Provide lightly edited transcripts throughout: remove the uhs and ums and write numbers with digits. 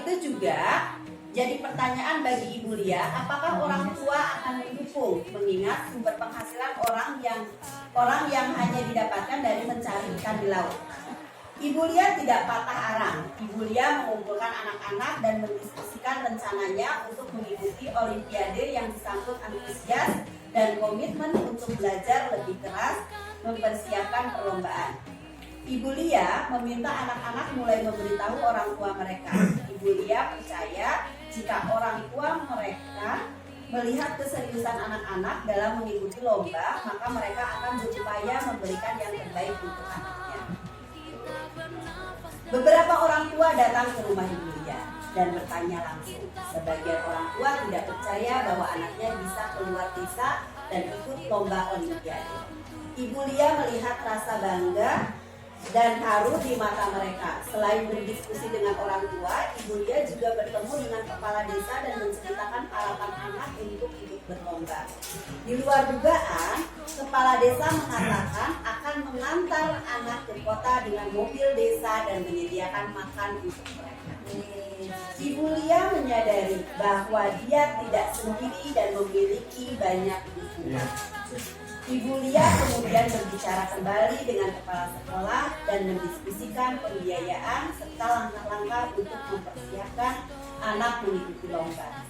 itu juga jadi pertanyaan bagi Ibu Lia, apakah orang tua akan mendukung mengingat sumber penghasilan orang yang hanya didapatkan dari mencari ikan di laut. Ibu Lia tidak patah arang. Ibu Lia mengumpulkan anak-anak dan mendiskusikan rencananya untuk mengikuti olimpiade yang disambut antusias dan komitmen untuk belajar lebih keras mempersiapkan perlombaan. Ibu Lia meminta anak-anak mulai memberitahu orang tua mereka. Ibu Lia percaya jika orang tua mereka melihat keseriusan anak-anak dalam mengikuti lomba, maka mereka akan berupaya memberikan yang terbaik untuk anaknya. Beberapa orang tua datang ke rumah Ibu Lia dan bertanya langsung. Sebagian orang tua tidak percaya bahwa anaknya bisa keluar desa dan ikut lomba olimpiade. Ibu Lia melihat rasa bangga dan haru di mata mereka. Selain berdiskusi dengan orang tua, Ibu Lia juga bertemu dengan kepala desa dan menceritakan harapan anak untuk ikut berlomba. Di luar dugaan, kepala desa mengatakan akan mengantar anak ke kota dengan mobil desa dan menyediakan makan untuk mereka. Ibu Lia menyadari bahwa dia tidak sendiri dan memiliki banyak dukungan. Ibu Lia kemudian berbicara kembali dengan kepala sekolah dan mendiskusikan pembiayaan serta langkah-langkah untuk mempersiapkan anak mengikuti lomba.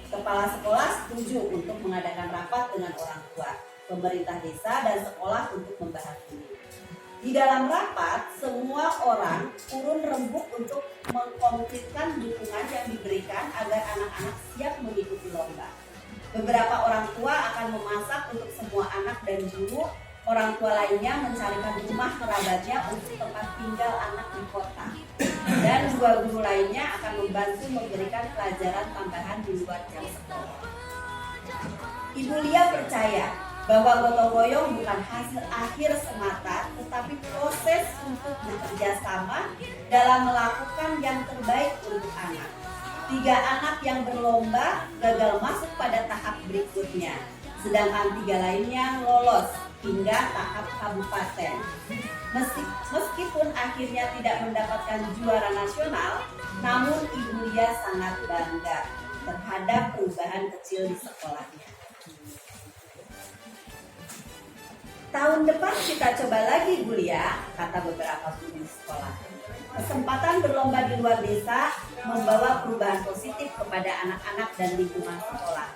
Kepala sekolah setuju untuk mengadakan rapat dengan orang tua, pemerintah desa dan sekolah untuk membahas ini. Di dalam rapat, semua orang turun rembuk untuk mengkonkretkan dukungan yang diberikan agar anak-anak siap mengikuti lomba. Beberapa orang tua akan memasak untuk semua anak dan guru. Orang tua lainnya mencarikan rumah kerabatnya untuk tempat tinggal anak di kota. Dan dua guru lainnya akan membantu memberikan pelajaran tambahan di luar jam sekolah. Ibu Lia percaya bahwa gotong royong bukan hasil akhir semata, tetapi proses untuk bekerja sama dalam melakukan yang terbaik untuk anak. 3 anak yang berlomba gagal masuk pada tahap berikutnya, sedangkan 3 lainnya lolos hingga tahap kabupaten. Meskipun akhirnya tidak mendapatkan juara nasional, namun Ibu Lia sangat bangga terhadap perubahan kecil di sekolahnya. Tahun depan kita coba lagi, Bu Lia, kata beberapa guru di sekolah. Kesempatan berlomba di luar desa membawa perubahan positif kepada anak-anak dan lingkungan sekolah.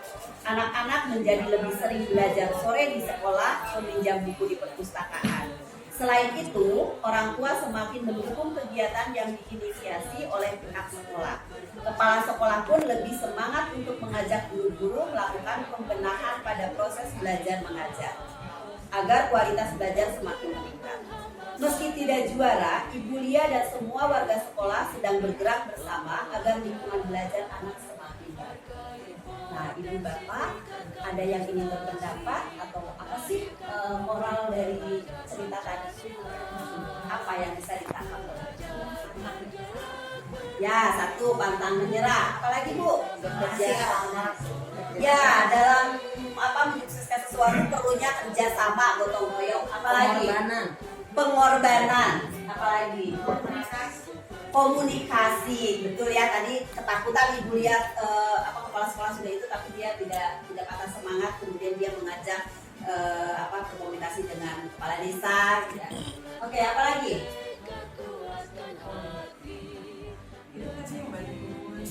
Anak-anak menjadi lebih sering belajar sore di sekolah, meminjam buku di perpustakaan. Selain itu, orang tua semakin mendukung kegiatan yang diinisiasi oleh pihak sekolah. Kepala sekolah pun lebih semangat untuk mengajak guru-guru melakukan pembenahan pada proses belajar mengajar, agar kualitas belajar semakin meningkat. Meski tidak juara, Ibu Lia dan semua warga sekolah sedang bergerak bersama agar lingkungan belajar anak semakin baik. Nah, Ibu Bapak, ada yang ingin berpendapat atau apa sih moral dari cerita tadi? Apa yang bisa ditangkap? Ya, 1, pantang menyerah. Apalagi Bu? Bekerja sama. Ya, dalam menyukseskan sesuatu perlunya kerjasama, gotong royong. Apalagi? Pengorbanan, apalagi komunikasi, betul ya, tadi ketakutan Ibu lihat kepala sekolah sudah itu, tapi dia tidak patah semangat, kemudian dia mengajak berkomunikasi dengan kepala desa, ya. Oke, apalagi?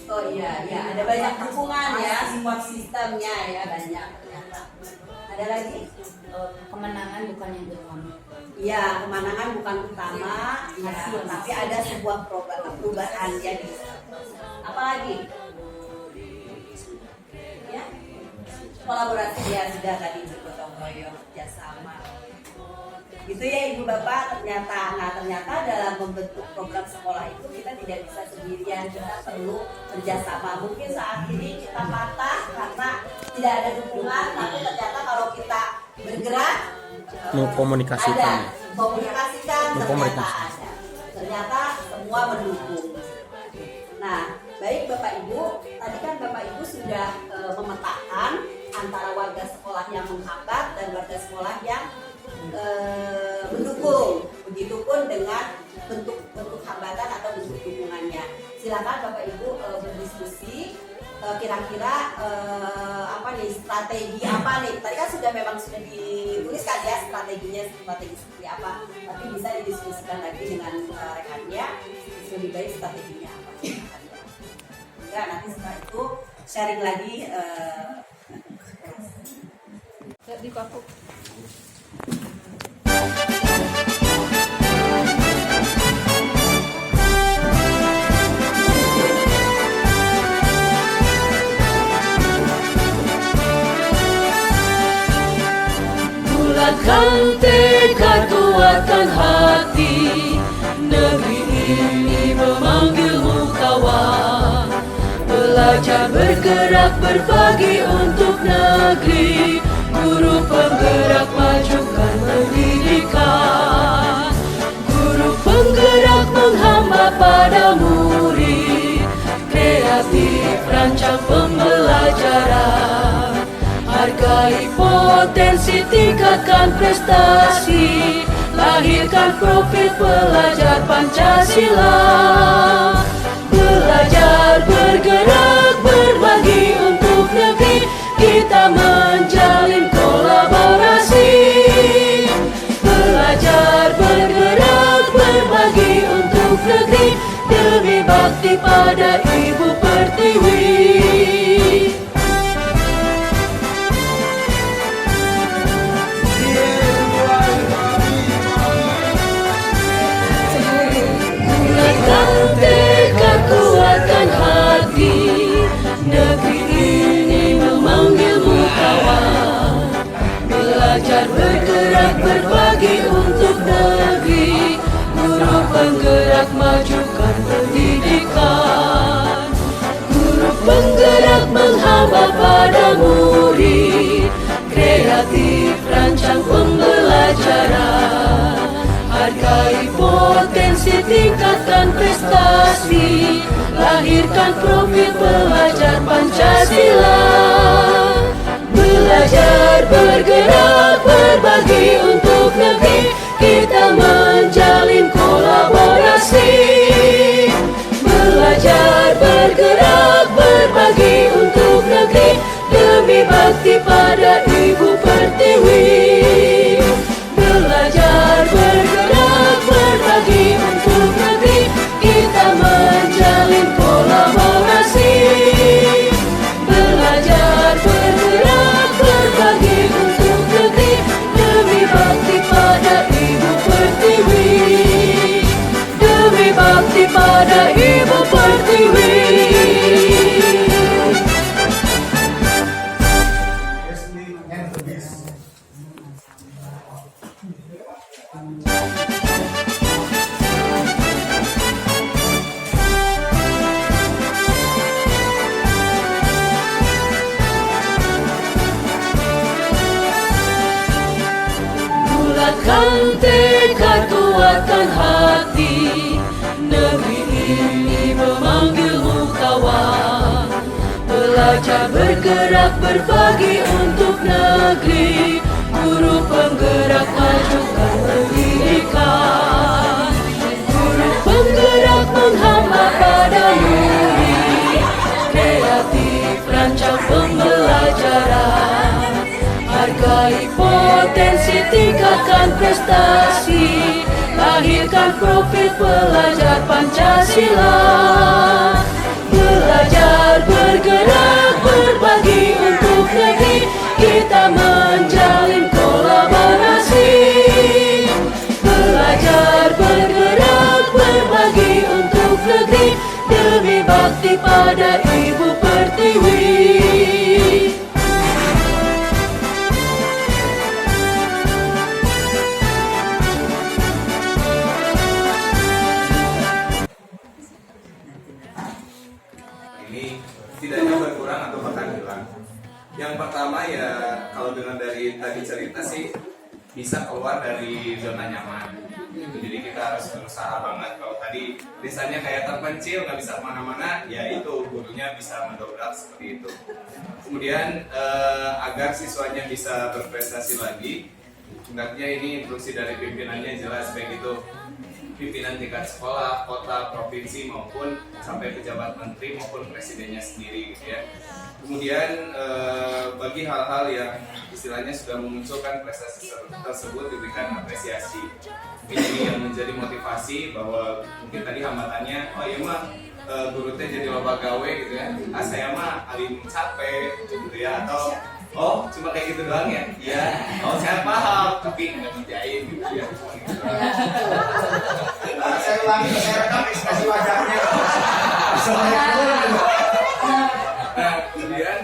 Oh iya, ya ada banyak dukungan ya, support sistemnya ya banyak ternyata. Ada lagi? Kemenangan bukan yang utama. Iya, kemenangan bukan utama, ya, tapi ada sebuah perubahan jadi. Apalagi? Ya, kolaborasi ya sudah tadi gotong royong, kerjasama. Gitu ya Ibu Bapak, ternyata dalam membentuk program sekolah itu kita tidak bisa sendirian, kita perlu kerjasama. Mungkin saat ini kita patah karena tidak ada dukungan, tapi ternyata kalau kita bergerak mengkomunikasikan, ternyata ada. Ternyata semua mendukung. Nah, baik Bapak Ibu, tadi kan Bapak Ibu sudah memetakan antara warga sekolah yang menghambat dan warga sekolah yang mendukung. Begitupun dengan bentuk hambatan atau bentuk dukungannya. silakan Bapak Ibu berdiskusi kira-kira apa nih, strategi apa nih, tadi kan memang sudah dituliskan ya strategi seperti apa, tapi bisa didiskusikan lagi dengan rekannya lebih baik strateginya apa enggak, nanti setelah itu sharing lagi di paku. Bulatkan tekad, kuatkan hati, negeri ini memanggilmu kawan. Belajar bergerak berbagi untuk negeri, guru penggerak majukan pendidikan. Guru penggerak menghamba pada murid, kreatif rancang pembelajaran. Hargai potensi, tingkatkan prestasi, lahirkan profil pelajar Pancasila. Belajar bergerak berbagi untuk negeri, kita menjalin kolaborasi. Belajar bergerak berbagi untuk negeri, demi bakti pada Ibu Pertiwi. Tekad, kuatkan hati, negeri ini memanggilmu kawan. Belajar bergerak berbagi untuk negeri, guru penggerak majukan pendidikan. Guru penggerak menghamba pada murid, kreatif rancang pembelajaran. Hargai potensi, tingkatkan prestasi, lahirkan profil pelajar Pancasila. Belajar bergerak berbagi untuk negeri, kita menjalin kolaborasi. Belajar bergerak berbagi untuk negeri, demi bakti pada Ibu Pertiwi. Belajar bergerak berbagi untuk negeri, kita menjalin kolaborasi. Belajar bergerak berbagi untuk negeri, demi bakti pada Ibu Pertiwi. Demi bakti pada Ibu Pertiwi. Bulatkan tekad, kuatkan hati, negeri ini memanggilmu kawan. Belajar bergerak berbagi untuk negeri, guru penggerak majukan pendidikan. Guru penggerak menghamba pada murid, kreatif rancang pembelajaran. Hargai potensi, tingkatkan prestasi, lahirkan profil pelajar Pancasila. Belajar bergerak berbagi untuk negeri, kita menjalin kolaborasi. Belajar bergerak berbagi untuk negeri, demi bakti pada Ibu Pertiwi. Ini tidaknya berkurang atau bahkan hilang. Yang pertama ya, kalau dengan dari tadi cerita sih, bisa keluar dari zona nyaman. Jadi kita harus berusaha banget. Kalau tadi desanya kayak terpencil, nggak bisa kemana-mana, ya itu gurunya bisa mendobrak seperti itu. Kemudian agar siswanya bisa berprestasi lagi, hendaknya ini instruksi dari pimpinannya jelas, baik itu pimpinan tingkat sekolah, kota, provinsi maupun sampai pejabat menteri maupun presidennya sendiri gitu ya. Kemudian bagi hal-hal yang istilahnya sudah memunculkan prestasi tersebut diberikan apresiasi. Ini yang menjadi motivasi bahwa mungkin tadi hambatannya, oh iya mah guru teh jadi loba gawe gitu ya. Saya mah alim capek gitu ya, atau oh cuma kayak gitu doang ya? Iya. Oh saya paham, tapi nggak ngerjain gitu ya. Saya ulangi, saya rekam ekspresi wajahnya. Nah, kemudian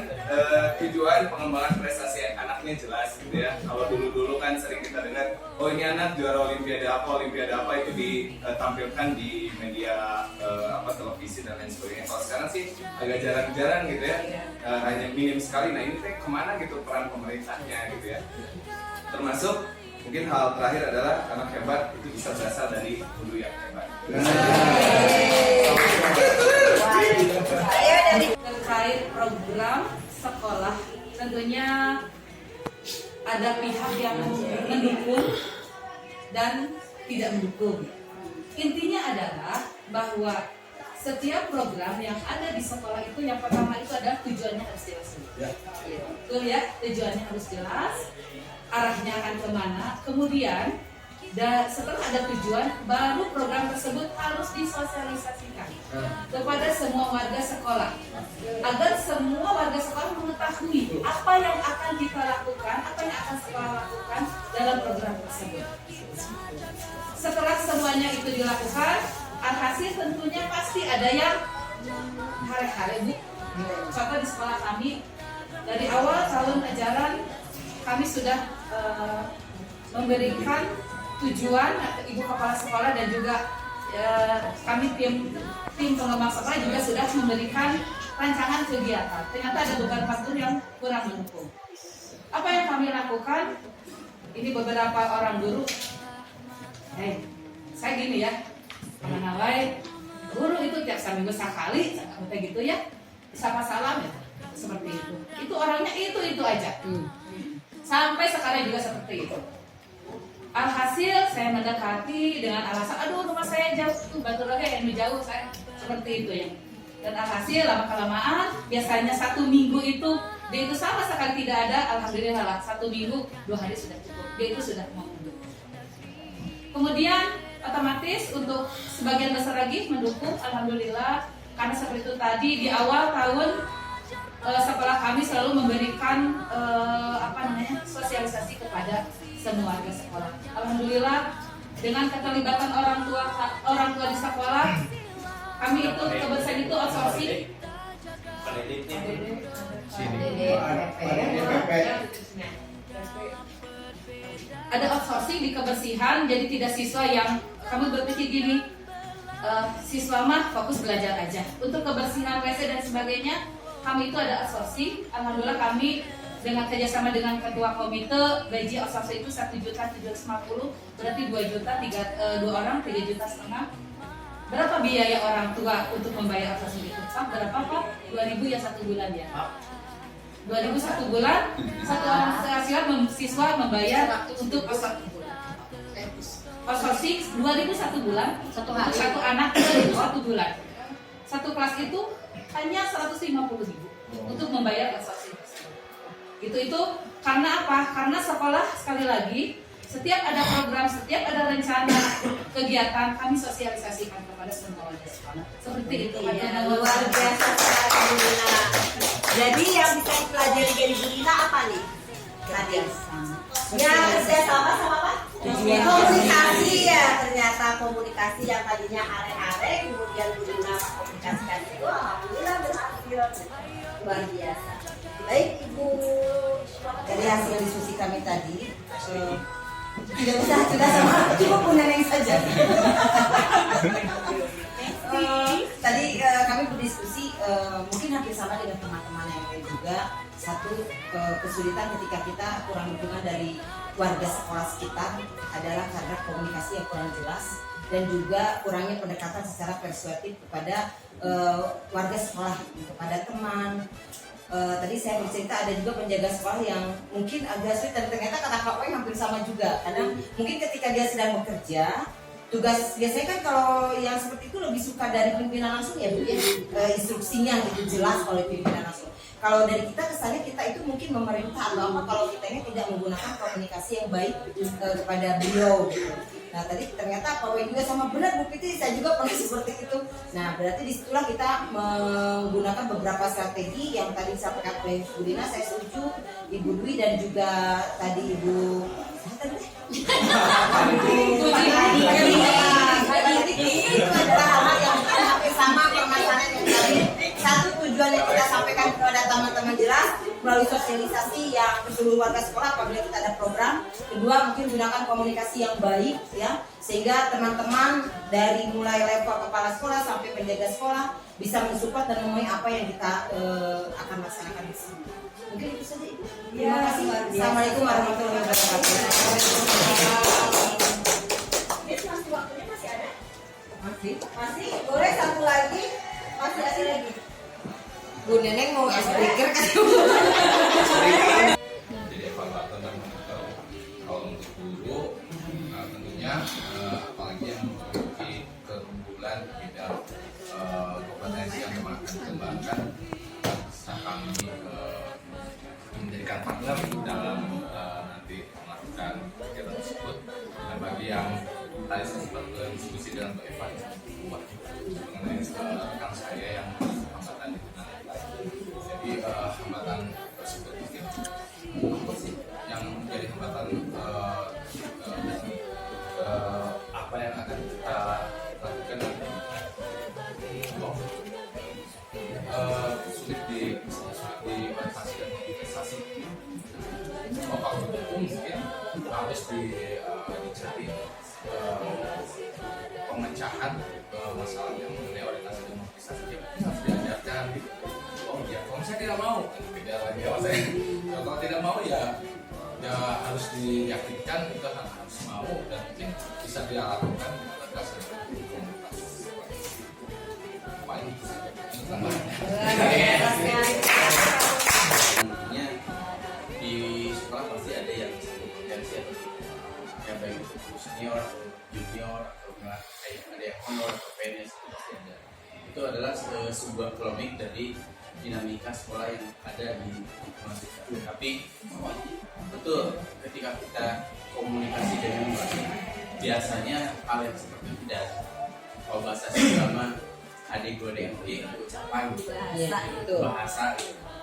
tujuan pengembangan prestasi anaknya jelas gitu ya. Kalau dulu kan sering kita dengar, oh ini anak juara olimpiade apa itu ditampilkan di media televisi dan lain sebagainya. Kalau sekarang sih agak jarang-jarang gitu ya, hanya minim sekali. Nah ini teh kemana gitu peran pemerintahnya gitu ya. Termasuk mungkin hal terakhir adalah anak hebat itu bisa berasal dari guru yang hebat. Terkait program sekolah, tentunya ada pihak yang mendukung dan tidak mendukung. Intinya adalah bahwa setiap program yang ada di sekolah itu yang pertama itu adalah tujuannya harus jelas. Betul ya, tujuannya harus jelas, arahnya akan kemana. Kemudian setelah ada tujuan, baru program tersebut harus disosialisasikan kepada semua warga sekolah, agar semua warga sekolah mengetahui apa yang akan kita lakukan, apa yang akan sekolah lakukan dalam program tersebut. Setelah semuanya itu dilakukan, alhasil tentunya pasti ada yang hare-hare Bu. Contoh di sekolah kami, dari awal tahun ajaran kami sudah memberikan tujuan, Ibu Kepala Sekolah dan juga kami tim pengembang sekolah juga sudah memberikan rancangan kegiatan. Ternyata ada beberapa faktor yang kurang mendukung. Apa yang kami lakukan? Ini beberapa orang guru. Saya gini ya, kemana wae guru itu tiap seminggu sekali, kayak gitu ya, sapa salam ya, seperti itu. Itu orangnya itu aja. Sampai sekarang juga seperti itu. Alhasil saya mendekati dengan alasan, aduh rumah saya jauh, Batu Raga yang jauh, saya seperti itu ya. Dan alhasil lama kelamaan, biasanya 1 minggu itu dia itu sama sekali tidak ada, alhamdulillah lah 1 minggu 2 hari sudah cukup, dia itu sudah mau mendukung. Kemudian otomatis untuk sebagian besar lagi mendukung, alhamdulillah, karena seperti itu tadi di awal tahun sekolah kami selalu memberikan sosialisasi kepada semua warga sekolah. Alhamdulillah dengan keterlibatan orang tua di sekolah, kami itu kebersihan itu outsourcing. Ada outsourcing di kebersihan, jadi tidak siswa yang kami berpikir gini, siswa mah fokus belajar aja. Untuk kebersihan WC dan sebagainya, kami itu ada outsourcing. Alhamdulillah kami dengan kerjasama dengan ketua komite, gaji outsourcing itu 1.750.000, berarti 2 juta, 2 orang 3,5 juta. Berapa biaya orang tua untuk membayar outsourcing itu? Berapa Pak? 2.000 ya 1 bulan ya? 2.000 1 bulan, 1 orang siswa membayar untuk 1 bulan. Outsourcing 2.000 1 bulan, 1 anak 2.000 1 bulan. 1 kelas itu hanya 150.000 untuk membayar outsourcing. Itu karena apa? Karena sekolah sekali lagi setiap ada program, setiap ada rencana kegiatan kami sosialisasikan kepada semua warga sekolah. Seperti itu. Ya, luar biasa sekali Bu Lina. Jadi yang bisa dipelajari dari Bu Lina apa nih? Tadi ya kerjasama sama apa? Komunikasi ya, ternyata komunikasi yang tadinya are-are kemudian Bu Lina komunikasikan itu alhamdulillah berhasil. Luar biasa. Baik Ibu, dari hasil diskusi kami tadi tidak usah sudah sama, cukup Bu Neneng saja. Tadi kami berdiskusi mungkin hampir sama dengan teman-teman yang lain juga. Satu kesulitan ketika kita kurang dukungan dari warga sekolah sekitar adalah karena komunikasi yang kurang jelas dan juga kurangnya pendekatan secara persuasif kepada warga sekolah, kepada teman. Tadi saya bercerita ada juga penjaga sekolah yang mungkin agak sulit dan ternyata kata Kak Wei hampir sama juga. Karena mungkin ketika dia sedang bekerja, tugas biasanya kan kalau yang seperti itu lebih suka dari pimpinan langsung ya Bu ya, instruksinya gitu jelas oleh pimpinan langsung. Kalau dari kita kesannya kita itu mungkin memerintah atau apa kalau kita ini tidak menggunakan komunikasi yang baik kepada beliau gitu. Nah tadi ternyata Pak W juga sama benar Bu Piti, saya juga pernah seperti itu. Nah berarti disitulah kita menggunakan beberapa strategi yang tadi disampaikan oleh Bu Dina, saya setuju, Ibu Dwi dan juga tadi Ibu itu adalah hal yang kita hampir sama permasalahan yang tadi. Satu, tujuan yang kita sampaikan kepada teman-teman jelas melalui sosialisasi yang ke seluruh warga sekolah apabila kita ada program. Kedua, mungkin gunakan komunikasi yang baik ya, sehingga teman-teman dari mulai level kepala sekolah sampai penjaga sekolah bisa mensupport dan memenuhi apa yang kita akan laksanakan di sini. Mungkin itu saja Ibu. Terima kasih. Assalamualaikum warahmatullahi wabarakatuh. Masih waktunya masih ada? Masih? Boleh satu lagi? Masih ada lagi? Bu Neneng mau speaker kan? Jadi evaluator dan monitor. Kalau untuk guru, tentunya apalagi yang memiliki keunggulan bidang kompetensi yang akan dikembangkan, bisa kami menjadikan partner dalam nanti melakukan kegiatan tersebut. Dan bagi yang tadi saya sempat berdiskusi dengan Mbak Eva mengenai rekan saya yang hambatan di jadi hambatan tersebut mungkin apa sih yang menjadi hambatan apa yang akan kita lakukan nanti sulit diorientasi dan mobilisasi bapak pendukung mungkin harus dicari pemecahan masalah yang mengenai orientasi dan mobilisasi yang harus diajarkan gitu. Oh ya, kalau saya tidak mau, beda lagi ya saya. Kalau tidak mau ya harus diyakinkan kita harus mau dan mungkin bisa dilakukan berdasarkan komunitas. Paling itu saja. Tentunya di sekolah pasti ada yang potensi atau yang baik itu senior atau junior atau ada yang honor atau PNS itu pasti ada. Itu adalah sebuah kelompok dari dinamika sekolah yang ada di mahasiswa. Tapi betul ketika kita komunikasi dengan baik, biasanya hal yang seperti itu tidak. Kalau bahasa agama adik gue yang ucapan bahasa.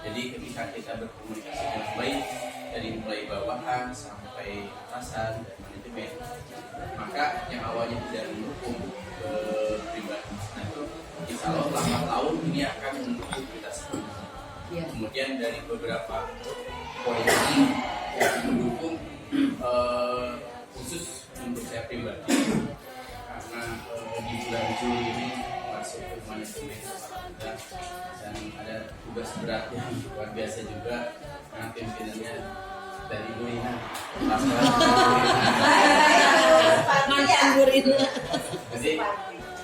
Jadi ketika kita berkomunikasi dengan baik dari mulai bawahan sampai atasan dan manajemen, maka yang awalnya tidak mendukung ke pribadi itu insya Allah lambat laun ini akan mendukung kita semua. Kemudian dari beberapa poin ini yang mendukung khusus untuk saya pribadi karena di bulan Juli ini masuk ke manajemen dan ada tugas berat yang luar biasa juga karena pimpinannya dari Bu Rina. Jadi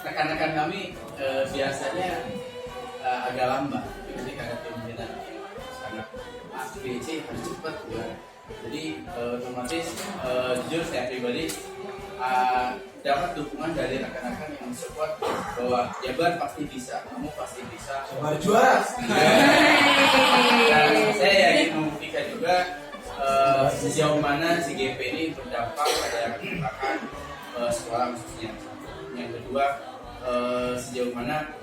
rekan-rekan kami biasanya agak lambat ketika ada pimpinan yang sangat ABC harus cepat ya. Jadi otomatis jujur saya pribadi dapat dukungan dari rekan-rekan yang support bahwa Jabar pasti bisa, kamu pasti bisa. Jabar juara. Dan saya yakin membuktikan juga sejauh mana si GP ini berdampak pada rekan sekolah khususnya. Yang kedua, sejauh mana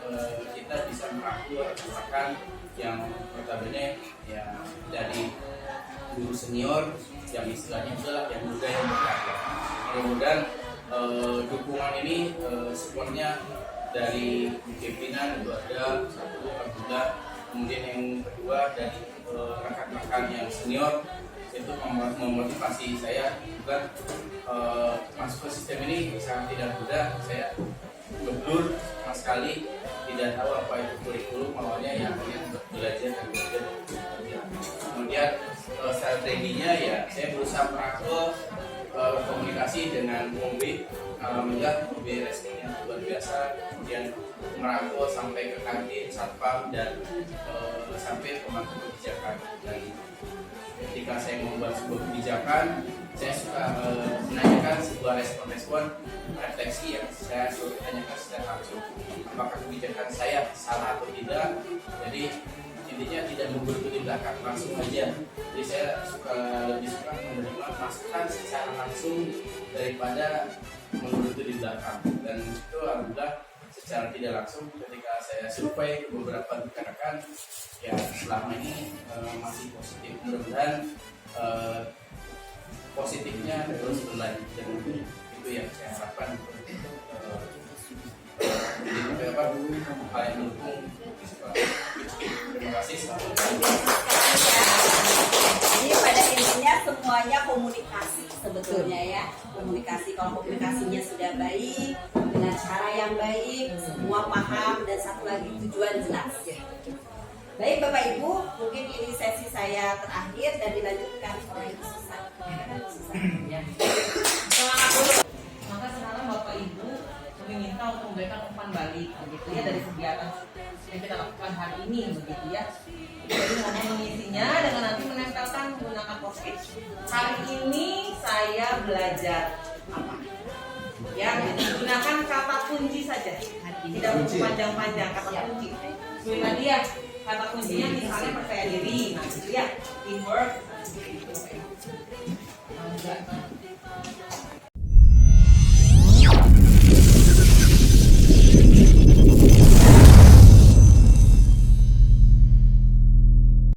kita bisa merangkul rekan yang notabene ya dari guru senior yang istilahnya adalah yang muda yang berkarya. Mudah-mudahan dukungan ini supportnya dari pimpinan itu ada satu alhamdulillah, kemudian yang kedua dari rekan-rekan yang senior itu memotivasi saya juga masuk ke sistem ini sangat tidak mudah. Saya betul sama sekali tidak tahu apa itu kurikulum awalnya yang belajar dan belajar. Kemudian strateginya ya saya berusaha merangkul komunikasi dengan MOB. Alhamdulillah MOB responnya luar biasa, kemudian merangkul sampai ke kantin, satpam dan sampai pemangku kebijakan. Dan ketika saya membuat sebuah kebijakan, saya suka menanyakan sebuah respon-respon refleksi yang saya suruh tanyakan secara langsung, apakah kebijakan saya salah atau tidak. Jadi intinya tidak menggerutu di belakang, langsung aja. Jadi saya lebih suka menerima masukan secara langsung daripada menggerutu di belakang. Dan itu alhamdulillah secara tidak langsung ketika saya survei beberapa rekan-rekan, ya selama ini masih positif. Mudah-mudahan positifnya terus berlanjut, dan itu yang saya harapkan untuk hal yang mendukung di sekolah. Terima kasih. Jadi pada intinya semuanya komunikasi sebetulnya ya. Komunikasi, kalau komunikasinya sudah baik dengan cara yang baik, semua paham, dan satu lagi tujuan jelas. Baik Bapak Ibu, mungkin ini sesi saya terakhir dan dilanjutkan oleh Ibu Susan. Ya. Semangat dulu. Maka sekarang Bapak Ibu kami minta untuk memberikan umpan balik begitu ya dari kegiatan yang kita lakukan hari ini begitu ya. Jadi mohon mengisinya dengan nanti menempelkan menggunakan post-it. Hari ini saya belajar apa? Ya, jadi gunakan kata kunci saja. Tidak perlu panjang-panjang kata kunci. Bagaimana dia? Kata kuncinya misalnya percaya diri, nah gitu ya, teamwork, gitu.